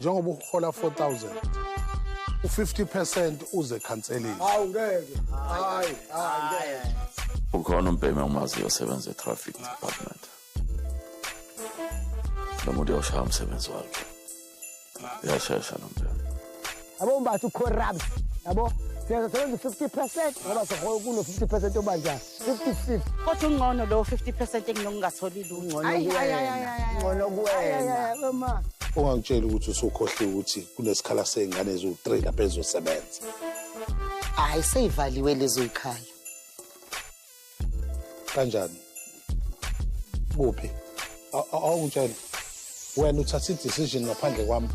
njengoba uhola 4,000 u50% uze cancelling. Hawu ngeke. Hayi. Ukhona umbhemi ongimaziyo osebenza e-traffic department. Lo muntu uyoshaya umsebenzi wakhe. Uyashesha nombhemi. Yabo mbathu corrupt. Yabo siyasebenza 50% ngoba sohola kuno 50% obanja 50-50. Kodwa ungcono lo 50% engingatholi lutho. Ngcono kuwena. Mama. Ungangitshela ukuthi usukhohle ukuthi kunesikhala sengane ezo3 lapha ezosebenza. Hayi seyivaliwe lezo ikhaya. Kanjani? Kuphi? Awungitshela. Wena uthatha i-decision ngaphandle kwami.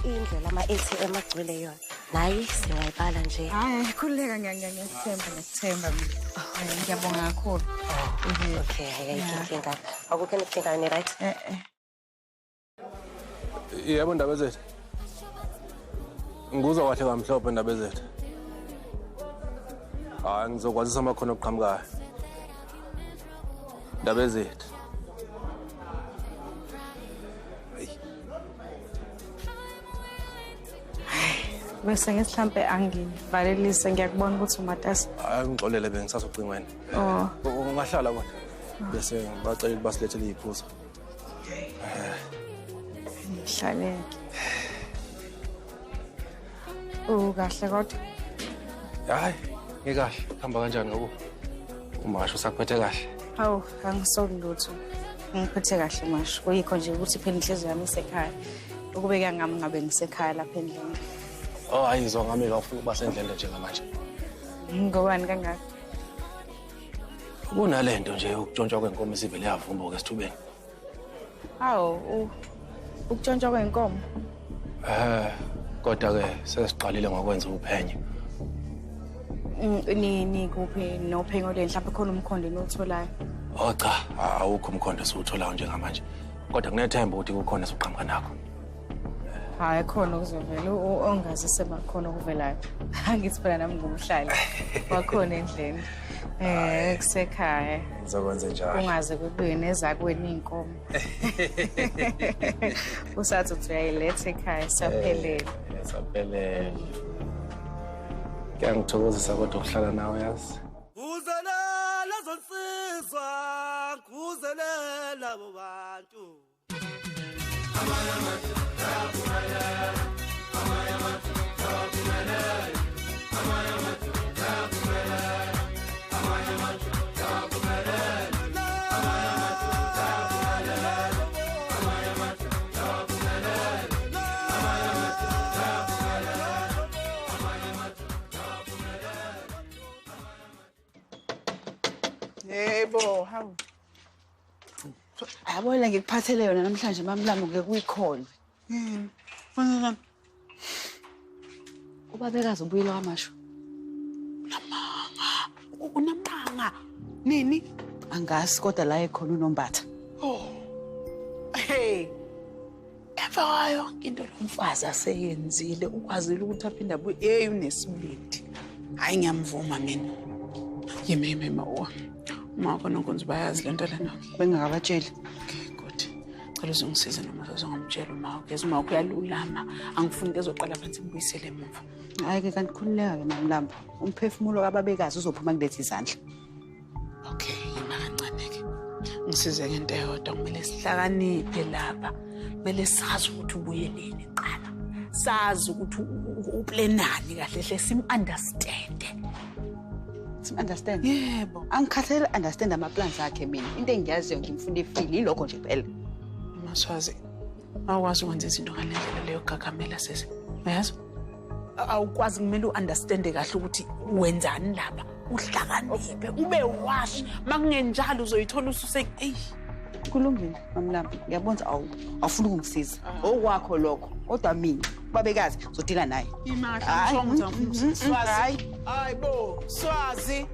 Indlela ama-ATM agcwele yona. Nayi singayibala nje. Hayi khuleka ngiyakthemba mina. Ngiyabonga kakhulu. Okay, ayayinkinga. Akukho inkinga ni right? Yebo ndaba zethu. Nguzwa kahle kamhlophe indaba zethu. Hayi ngizokwazisa amakhono oqhamukayo. Indaba zethu. Bese ngihlombe angivalelise ngiyakubona ukuthi umatasa. Hayi ngixolele bengisasocingweni. Ungahlala kodwa. Bese ngibacela ukuthi basilethele iphuzo. Ngihlaleke. Kahle kodwa. Hayi, ngikahle. Hamba kanjani ngoku? Umasho sakuphethe kahle. Hawu, angisoli lutho. Ngiphethe kahle masho. Kuyikho nje ukuthi phela inhliziyo yami isekhaya. Ukubeka ngami ngabe ngisekhaya lapha endlini. Oh, ayizwa ngami ngafuna ukuba sendlele njengamanje. Ngobani kangaka? Kunalento nje ukutshontshwa kwenkomo isivele yavumbuka esithubeni. Hawu, ukutshontshwa kwenkomo. Kodwa ke sesiqalile ngokwenza uphenyo. Ni kuphi nophenyo le mhlawumbe khona umkhondo enotholayo. Oh cha, awukho umkhondo esiwutholayo njengamanje. Kodwa kunethemba ukuthi kukhona esiqhamuka nakho. Hayi khona ukuzovela ongazise bakhona okuvelayo. Angithi phela nami ngumhlali. Wakhona endlini. Kusekhaya. Ngizokwenza njalo. Ungaze kubuye nezakweni inkomo. Usathi uthi uyayiletha ekhaya saphelele. Saphelele. Ngiyangithokozisa kodwa ukuhlala nawe yazi. Uzelela zonsizwa, uzelela abo bantu. Yebo, hawu. Yabona ngikuphathele yona namhlanje mamlamo ngeke uyikholwe. Fanele Ubabekazi ubuyile kwamasho. unamanga. Nini? Angazi kodwa la ekhona uNombatha. Hey. Emva yonke into lomfazi aseyenzile ukwazile ukuthi aphinde abuye unesibindi. Hayi ngiyamvuma mina. Yeme uma khona nkonzo bayazi lento lena. Bengakabatsheli. Okay, good. Cela uzongisiza noma uzongimtshela uma ugeza uma uyalulama. Angifuni ezoqala phansi ngibuyisele emuva. Hayi ke kanti khulileka ke mamlambo. Umphefumulo kababekazi uzophuma kulethe izandla. Okay, yima kancane ke. Ngisize ngento eyodwa kumele sihlakaniphe lapha. Kumele sazi ukuthi ubuye nini qala. Sazi ukuthi uplanani kahle hle sim-understand. Sim-understand? Yebo. Angikhathele understand ama-plans akhe mina. Into engiyaziyo ngimfunda ifili ilokho nje phela. Maswazi. Awukwazi ukwenza izinto ngalendlela leyo gagamela sese. Uyazi? Awukwazi kumele u-understand kahle ukuthi wenzani lapha. Uhlakaniphe ube wash makungenjalo uzoyithola ususe kulungile mamlambo ngiyabonza awufuna ukungisiza okwakho lokho kodwa mina babekazi uzodila naye imahla ngishongo ukuthi Swazi hayibo Swazi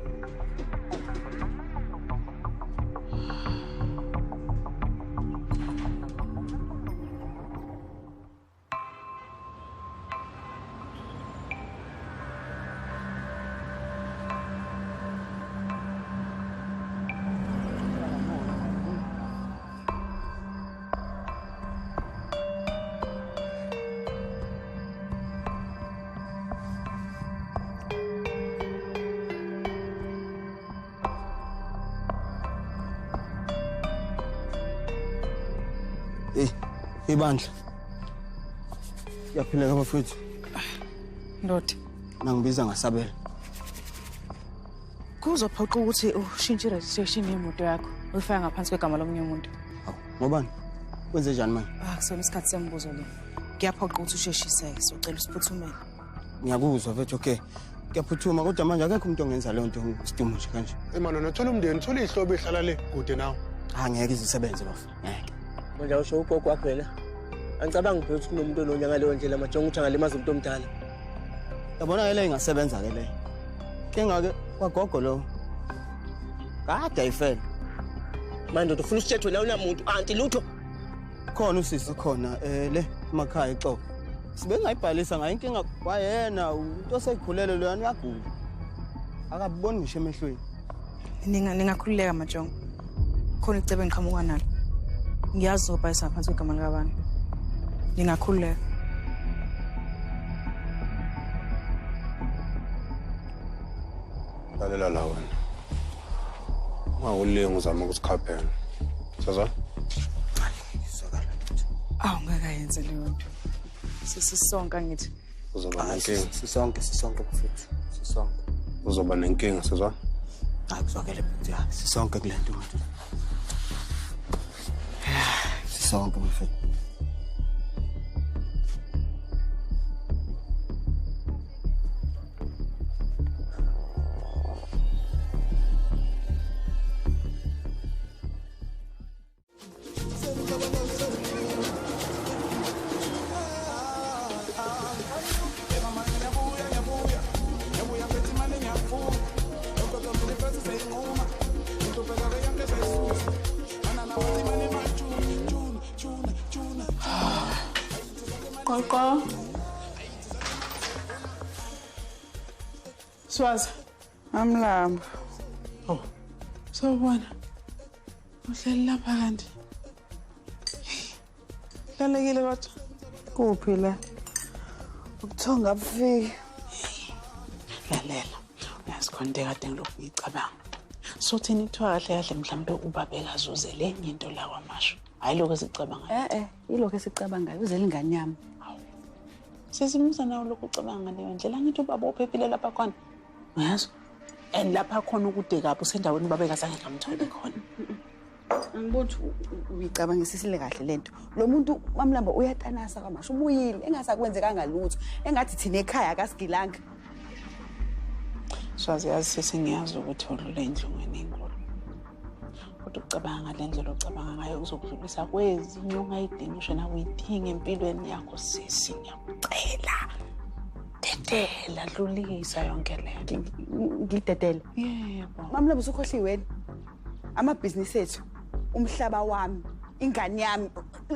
Ibandla. Yaphileka bafethu. Ndoda. Nangibiza ngasabela. Kuzophoqa ukuthi ushintshe i-registration yemoto yakho uyifaka ngaphansi kwegama lomunye umuntu. Hawu, ngobani? Kwenze njani manje? Kusona isikhathi sembuzo le. Ngiyaphoqa ukuthi usheshise, socela usiphuthumele. Ngiyakuzwa mfethu, okay. Ngiyaphuthuma kodwa manje akekho umuntu ongenza leyo nto ngesidimo nje kanje. Manje nothola umndeni, thola ihlobo ehlala le kude nawe. Ngeke izisebenze bafu. Ngeke. Manje usho ugogo wakho wena. Angicabangi phela ukuthi kunomuntu ononya ngaleyo ndlela majonga ukuthi angalimaza umuntu omdala. Yabona le ingasebenza ke le. Ke kwagogo lo. Kade ayifela. Manje ufuna usithethe la unamuntu anti lutho. Khona usisi khona le emakhaya eXobo. Sibe ngayibhalisa ngayo inkinga kwayena umuntu osekhulele lo yana yagula. Akaboni ngisho emehlweni. Ningakhululeka majonga. Khona icebe ngiqhamuka nalo. Ngiyazi ubhalisa phansi kwegama likabantu. Ningakhululeka. Lalela la wena. Ungawulingi uzama ukusikhaphela. Sazwa? Ngeke yenze leyo nto. Sisonke ngithi. Uzoba nenkinga. Sisonke mfethu. Sisonke. Uzoba nenkinga, sazwa? Akuzwakele mfethu. Sisonke kule nto mfethu. Sisonke mfethu. Qoqo. Swazi. Amlamba. Oh. Sawubona. Uhleli lapha kanti. Lalekile kodwa. Kuphi la? Ukuthonga abufiki. Lalela. Uyazikhonde kade ngilokhu ngicabanga. Sothini ithiwa kahle kahle mhlambe ubabe kazuze lenye into la kwamasho. Hayi lokho esicabanga. Yilokho esicabangayo uzela ingane yami. Sesimuza nawe lokhu ucabanga ngaleyo ndlela ngithi ubaba uphephile lapha khona. Uyazi? And lapha khona ukude kabi usendaweni babe kazange ngamthole khona. Angiboni uyicabangisisile kahle lento. Lo muntu Mamlamba uyatanasa kwamasho ubuyile engasakwenzekanga lutho. Engathi thina ekhaya akasigilanga. Swazi yazi sesengiyazi ukuthi udlule endlungweni enkulu. Kodwa ucabanga ngalendlela ocabanga ngayo uzokudlulisa kwezinye ongayidingi usho nawe uyidinga empilweni yakho sisi ngiyakucela. Dedela dlulisa yonke lento. Ngidedela. Yebo. Mamlamba usukhohliwe. Amabhizinisi ethu, umhlaba wami, ingane yami,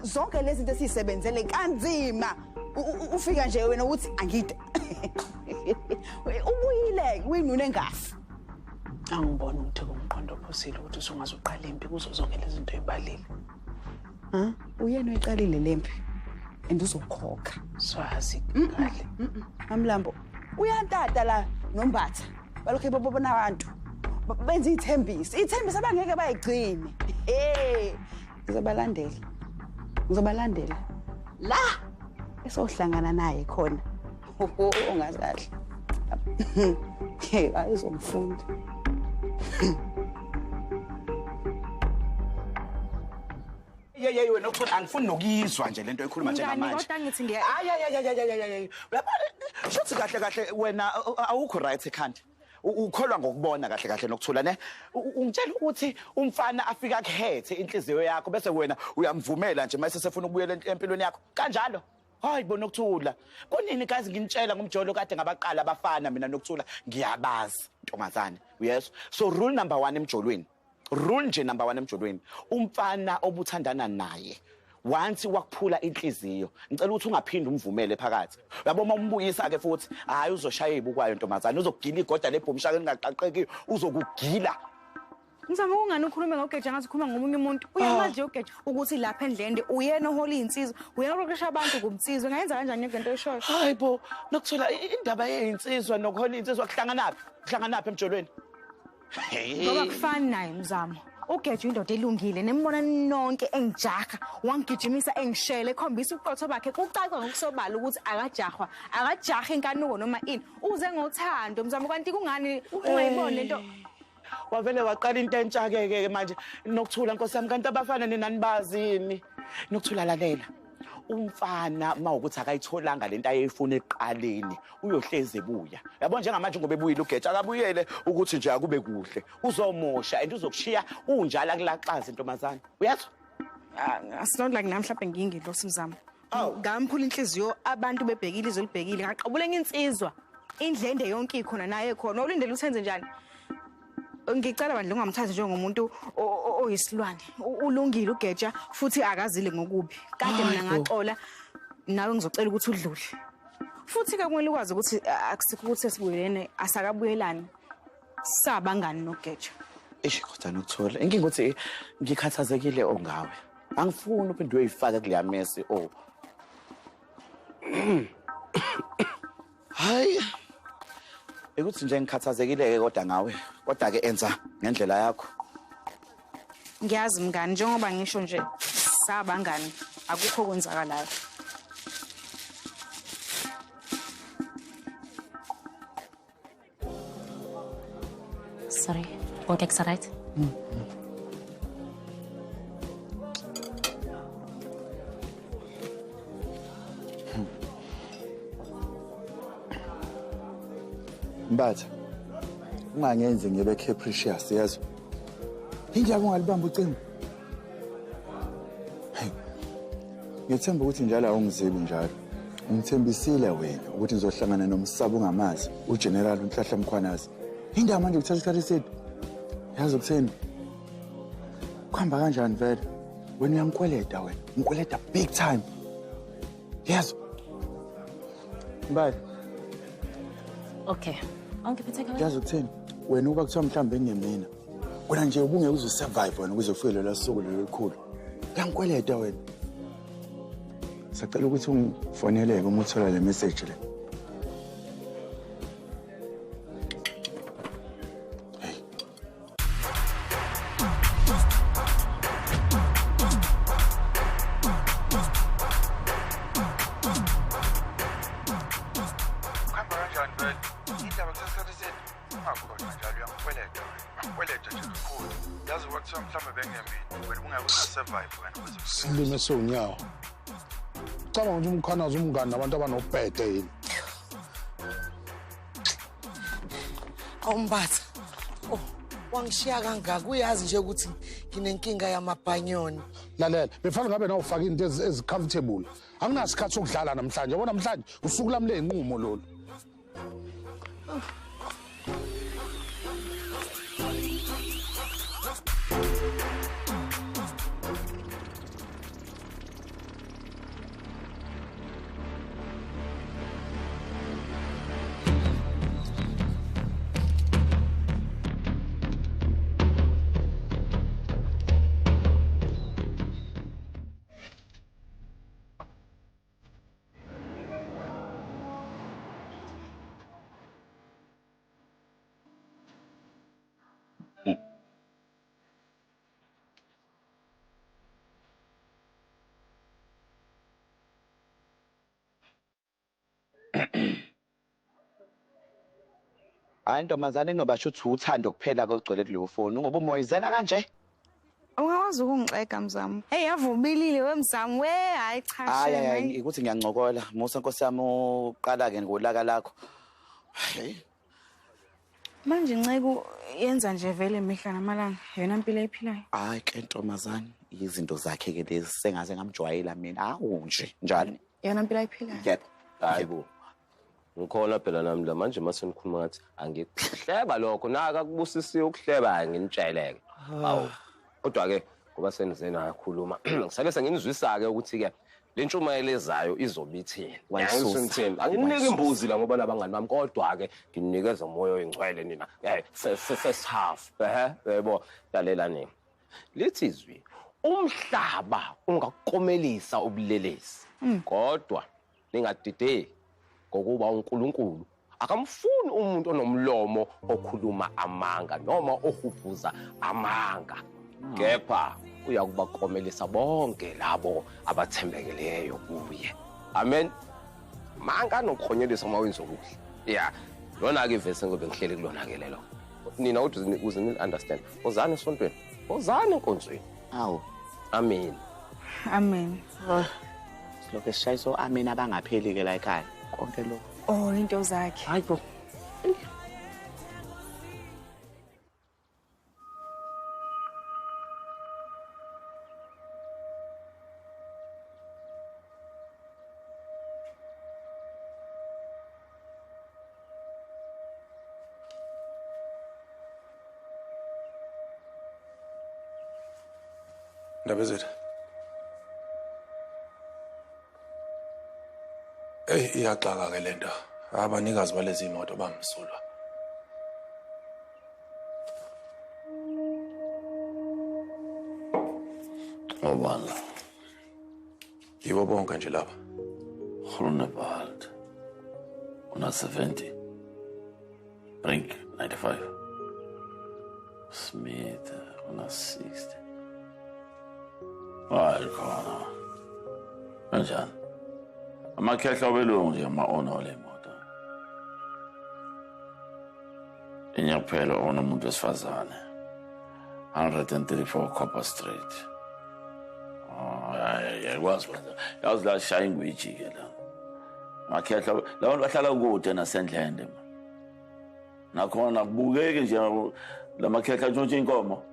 zonke lezi zinto esizisebenzele kanzima. Ufika nje wena uthi angide. Ubuyile uyinune ngafi. Angibona ukuthi kumqondo ophosile ukuthi usungazoqala impi kuzo zonke lezi zinto ezibalile. Uyena oyiqalile lempi enduzokhokha. Swazi kahle. Mamlambo uyantata la nombatha. Balokho bebona abantu. Benza ithembisi abangeke bayigcine. Ngizobalandela la esohlangana naye khona. Ongazahle. Ayizomfunda. Yey wena ukuthola angifuni nokuyizwa nje lento ekhuluma nje namanje. Kodwa ngithi ngiya. Shothi kahle wena awukho right ekhanda. Ukholwa ngokubona kahle nokuthula ne. Ungitshela ukuthi umfana afika kuhethe inhliziyo yakho bese wena uyamvumela nje mase sefuna ukubuyela empilweni yakho. Kanjalo. Hayi bona ukuthula. Kunini kazi nginitshela ngumjolo kade ngabaqala abafana mina nokuthula ngiyabazi ntombazane. Yes. So rule number 1 emjolweni. Rule nje number 1 emjolweni. Umfana obuthandana naye. Once wakuphula inhliziyo, ngicela ukuthi ungaphindi umvumele phakathi. Uyabona umbuyisa ke futhi, hayi uzoshaya ibukwayo ntombazane, uzokugila igoda lebhomshaka lingaqaqeki, uzokugila. Ngizama ukungani ukhulume ngogeja ngathi ukhuluma ngomunye umuntu. Uyamazi ugeja ukuthi lapha endlende uyena ohola insizwa, uyena oqesha abantu kumsizwe. Ngayenza kanjani ngento eshoyo? Hayibo, nokuthola indaba yezinsizwa nokuhola insizwa kuhlanganaphi? Kuhlanganaphi emjolweni? Ngoba kufani naye Mzamo. uGeja indoda elungile nembona nonke engijaha wangigijimisa engishele ekhombisa uqotho bakhe kucaca ngokusobala ukuthi akajaha inkanuko noma ini uze ngothando mzamo kanti kungani ungayiboni lento wavele waqala into entsha-ke manje nokuthula nkosi yami kanti abafana ninani bazini nokuthula lalela umfana mawukuthi akayitholanga lento ayeyifuna ekuqaleni uyohleze ebuya yabo njengamanje ngoba ebuyile uGeja akabuyele ukuthi nje akube kuhle uzomosha and uzokushiya unjalo akulaxaza intombazane uyazwa asinot like namhlanje ngingilo simzamo ngamphula inhliziyo abantu bebhekile izolibhekile ngaqabule nginsizwa indlende yonke ikhona naye khona ulindele uthenze njani ngicela bandle ungamthathi njengomuntu oyisilwane ulungile uGeja futhi akazile ngokubi kade mina ngaxola nawe ngizocela ukuthi udlule futhi ke kumele ukwazi ukuthi akusikho ukuthi sesibuyelene asakabuyelani sabangani noGeja kodwa nokuthola inkinga ukuthi ngikhathazekile ongawe angifuni uphinde uyifaka kuleya mesi hayi ukuthi nje ngikhathazekile kodwa ngawe kodwa ke enza ngendlela yakho ngiyazi mngani njengoba ngisho nje sabangani akukho kwenzakalayo sorry bonke kusaright Mbatha ungangenzi ngibe capricious yazwa injalo ungalibamba ucingo ngithemba ukuthi njalo awungizibi njalo ngithembisile wena ukuthi ngizohlangana nomsabo ongamazi uGeneral uNhlahla Mkhwanazi indaba manje ukuthatha isikhathi eside yazi ukutheni kuhamba kanjani vele wena uyangikweleta wena ngikweleta big time yes Mbatha okay angiphethe yazi ukutheni wena uba kuthiwa mhlawumbe ngemina wena nje ubungeke uzosurvive wena ukuze ufike lelo suku lelo likhulu uyangikweleta wena sacela ukuthi ungifoneleke uma uthola le message le silime sonyawo cabanga ukuthi umkhanazi umngani nabantu abanobhede yini awumbatha wangishiya kangaka uyazi nje ukuthi nginenkinga yamabhanyoni lalela befana ngabe nawufaka into ezi-comfortable anginasikhathi sokudlala namhlanje yabona namhlanje usuku lami ley'nqumo lolu hayi ntombazane kunobasho ukuthi uthando kuphela kokugcwele kuleyo foni ngoba umoyizela kanje ungakwazi ukungixega mzamo hey yavumelile wemzamo hayi cha hayi ukuthi ngiyancokola musa nkosi yami uqala-ke ngolaka lakho manje nceko yenza nje vele imihla namalanga yona impilo ayiphilayo hayi ke ntombazane izinto zakhe-ke lezi sengaze ngamjwayela mina awu nje njalo yona impilo ayiphilayo yebo hayi bo ngikhona phela nami la manje mase nikhuluma ngathi angikuhleba lokho naka kubusisiwe ukuhleba nginitsheleke awu kodwa ke ngoba senizena kakhuluma ngisale senginizwisa-ke ukuthi-ke le ntshumayelo ezayo izobithini anginike imbuzi la ngoba nabangani bami kodwa-ke nginikeza umoya oyingcwele nina first half yebo lalela nini lithi izwi umhlaba ungakomelisa ubulelesi kodwa ningadideki ngokuba uNkulunkulu akamfuni umuntu onomlomo okhuluma amanga noma ohubuza amanga kepha uyakubakomelisa bonke labo abathembekeleyo kuye. Amen. Manga nokukhonyelisa uma wenza okuhle. Yeah. Lona ke ivese ngobe ngihlele kulona ke lelo. Nina uze ni understand. Ozani esontweni. Ozani enkonzweni. Awu. Amen. Amen. Lokho sishayiso amen abangapheli ke la ekhaya. Konke lokho. Oh, into zakhe. Hayi bo. Ndabezitha. Iyaxaka ke lento. Abanikazi balezi imoto bamsulwa. Obala. Yibo bonke nje lapha. Grunewald. Una 70. Brink 95. Smith una 60. Hayi khona. Kanjani? Amakhehla obelungu nje ama-owner wale moto. Inyaphela ona umuntu wesifazane. 134 Copper Street. Yakwazi manje. Yazi la shaya ingwiji ke la. Amakhehla lawo bahlala kude nasendlende. Nakhona kubukeke nje lamakhehla ntshontshe inkomo.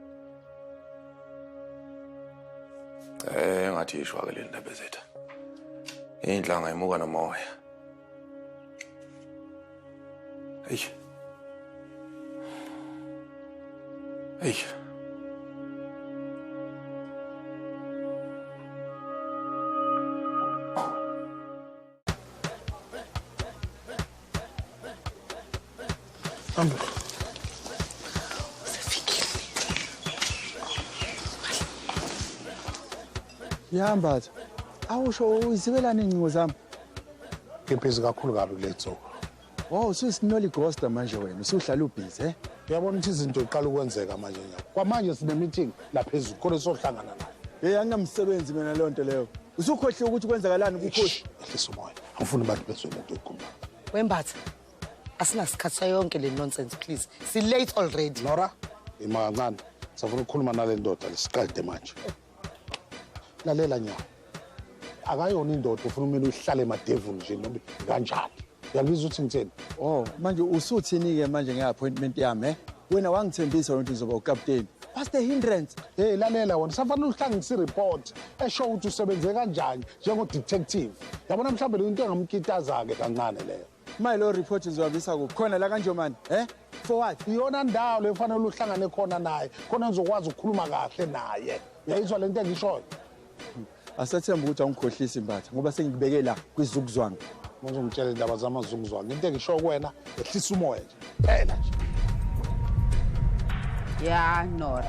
Ngathi ishwa ke le ndaba zethu. Indlanga imuka nomoya. Hey. Hey. Yambatha. Awusho uzibelana incingo zami. Ngibhizi kakhulu kabi kule nsuku. Wow, ususinoli ghosta manje wena. Usuhlala ubhizi, eh? Uyabona ukuthi izinto iqala ukwenzeka manje nyaka. Kwamanje sine meeting laphezulu khona sohlangana naye. Anginamsebenzi mina leyo nto leyo. Usukhohle ukuthi kwenzakalani kukhohle. Ehlisa umoya. Angifuni abantu bezwe lento ikhuluma. Wembatha. Asinasikhatha yonke le nonsense please. Si late already. Nora, ima kancane. Safuna ukukhuluma nale ndoda lesiqede manje. Lalela nyawo. Akayona indoda ufuna umele uhlale emadevil nje noma kanjani. Uyangizwa ukuthi ngitheni? Oh, manje usuthini ke manje ngeappointment yami, eh? Wena wangithembisa ukuthi uzoba ucaptain. What's the hindrance? Hey, lalela wena safanele uhlangise report esho ukuthi usebenze kanjani njengo detective. Yabona mhlawumbe into engamkitaza ke kancane leyo. Lo report izobisa kukhona la kanje manje, eh? For what? Iyona ndawo lefanele uhlangane khona naye. Khona uzokwazi ukukhuluma kahle naye. Uyayizwa lento engishoyo? Asathemba ukuthi angikhohlisi Mbatha ngoba sengibeke la kwizukuzwana. Manje ngitshela indaba zamazukuzwana. Into engisho kuwena ehlisa umoya nje. Phela nje. Ya Nora.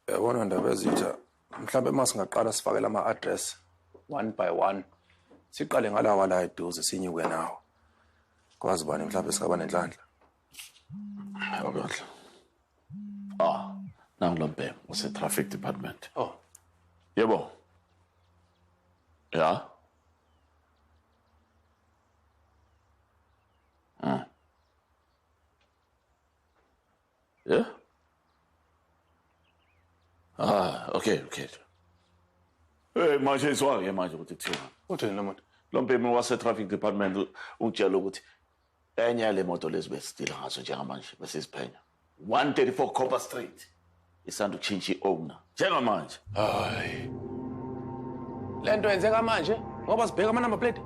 Yabona ndaba ezitha. Mhlawumbe masingaqala sifakela ama-address one by one. Siqale ngalawa la eduze sinyuke nawo. Kwazi bani mhlawumbe sikaba nenhlanhla. Okahle. Nangilombe use-traffic department. Oh. Yebo. Ja. Yeah? Okay. Hey, manje izwake manje ukuthi kuthiwa. Uthini lo muntu? Lo mpemeni wase-traffic department ungitshela ukuthi enye yale moto lezi besidila ngaso njengamanje besisiphenya. 134 Copper Street. Isanda ukushintsha i-owner. Njengamanje. Hayi. Lento yenzeka manje ngoba sibheka ama-number plate.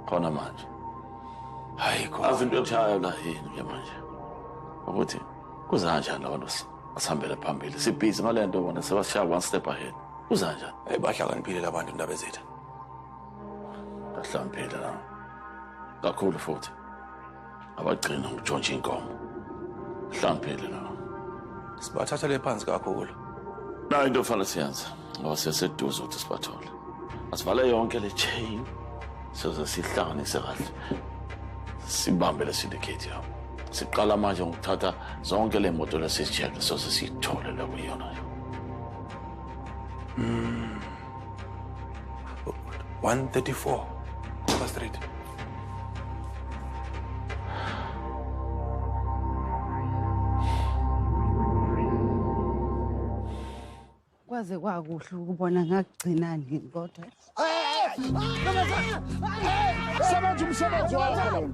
Khona manje. Hayi khona. Azinto ekushaya la yini ke manje. Ukuthi kuzanjani labantu asihambele phambili. Sibhizi ngale nto bona sebasishaya one step ahead. Kuzanjani? Hey bahlakaniphile labantu indaba ezethu. Bahlakaniphile la. Kakhulu futhi. Abagcina ngitshontsha inkomo. Hlampile la. Sibathathele phansi kakhulu. Na into ofanele siyenze. Ngoba siyaseduze ukuthi sibathole. Asivale yonke le chain. soze sihlanganise kahle sibambe le syndicate yabo siqala manje ngokuthatha zonke le moto lesijeke soze sithole la kuyona 134 Copa Street. Kwaze kwakuhle ukubona ngakugcinani kodwa. Sebenza umsebenzi wakho.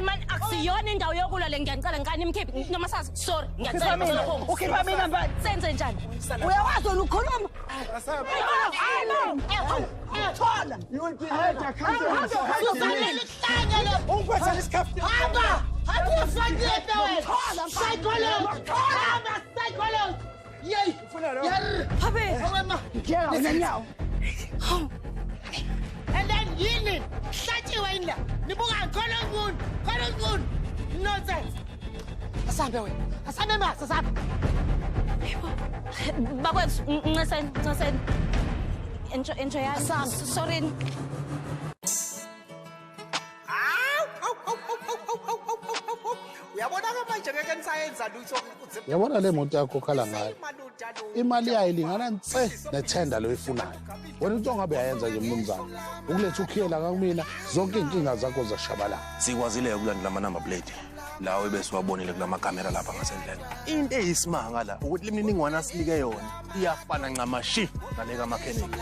Man, akusiyona indawo yokulwa le ngiyacela ngani imkhiphi noma sazi sorry Ukhipha mina, ukhipha mina mfana. senze njani Uyawazi ukhuluma. thola And then yini hlathiwe indla nibuka khona nonsense asambe wena asambe masa asambe bakwethu nceseni enjoy yazi sorry uyabona ke manje ngeke nisayenza lutho Yabona le moto yakho khala ngayo. Imali yayo ilingana nse nethenda loyifunayo. Wena into ongabe yayenza nje mnumzana. Ukuletha ukhiyela kakumina zonke inkinga zakho zashabalala. Sikwazile ukulandela ama number plate. Lawo bese wabonile kulama camera lapha ngasendleleni. Into eyisimanga la ukuthi lemniningwane asinike yona iyafana ncamashi naleka mechanic.